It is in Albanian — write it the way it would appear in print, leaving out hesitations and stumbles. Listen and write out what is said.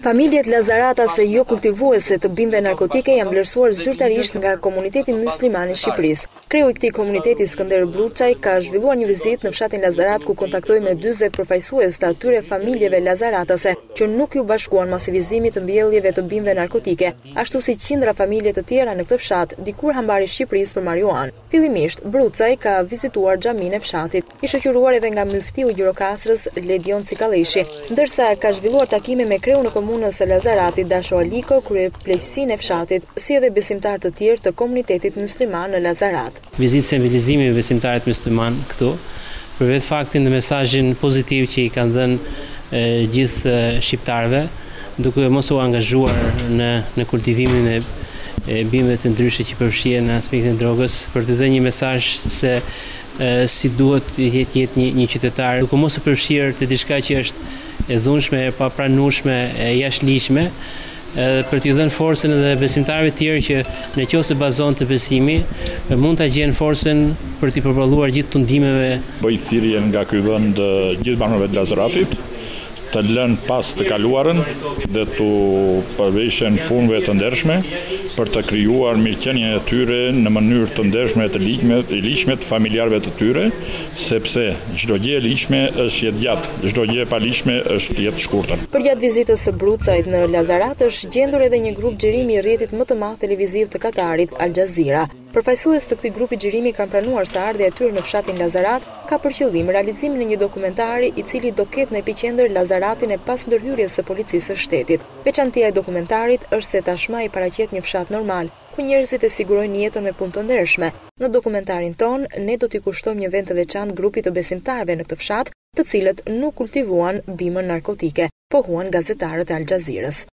Familjet lazaratase jo kultivuese të bimëve narkotike janë vlerësuar zyrtarisht nga komuniteti musliman i Shqipërisë. Kreu i këtij komuniteti Skënder Bluçaj ka zhvilluar një vizitë në fshatin Lazarat ku kontaktoi me 40 përfaqësues të atyre familjeve lazaratase që nuk ju bashkuan masivizimit të mbjelljeve të bimëve narkotike, ashtu si qindra familje të tjera në këtë fshat, dikur hambari i Shqipërisë për marijuanë. Fillimisht, Bluçaj ka vizituar xhaminë e fshatit, i shoqëruar edhe nga myftiu i Gjirokastrës Ledion Cikaleshi, ndërsa ka zhvilluar takime me kreun e komunës së Lazaratit Dasho Aliko, kryepleqësinë e fshatit, si edhe besimtar të tjerë të komunitetit musliman në Lazarat. Vizitë sensibilizimi besimtarit musliman këtu, për vetë faktin dhe mesazhin pozitiv që i kanë dhënë gjithë shqiptarëve, duke mos u angazhuar në kultivimin e bimëve të ndryshme që përfshihen në aspektin e drogës, për të dhënë një mesazh se si duhet jetë një qytetar, duke mos u përfshirë te diçka që është e dhunshme, e papranueshme, e jashtëligjshme, për t'u dhënë forcën edhe besimtarëve të tjerë që nëse bazon të besimi, mund ta gjejnë forcën për t'i përballuar gjithë tundimeve. Bëj thirrje nga ky vend gjithë banorëve të Lazaratit të lënë pas të kaluarën dhe të përveshën punëve të ndershme për të krijuar mirëqenien e tyre në mënyrë të ndershme të ligjshme të familjarëve të tyre, sepse çdo gjë e ligjshme është jetë gjatë, çdo gjë e paligjshme është jetë shkurtër. Përgjatë vizitës së Bluçajt në Lazarat është gjendur edhe një grup xhirimi i rrjetit më të madh televiziv të Katarit, Al Jazeera. Përfaqësues të këtij grupi xhirimi kanë pranuar se ardhja e tyre në fshatin Lazarat ka për qëllim realizimin e një dokumentari i cili do ketë në epiqendër Lazaratin e pas ndërhyrjes së policisë së shtetit. Veçantia e dokumentarit është se tashmë i paraqet një fshat normal, ku njerëzit e sigurojnë jetën me punë të ndershme. Në dokumentarin ton, ne do t'i kushtojmë një vend të veçantë grupit të besimtarëve në këtë fshat, të cilët nuk kultivuan bimën narkotike, pohuan gazetarët e Al Jazeerës.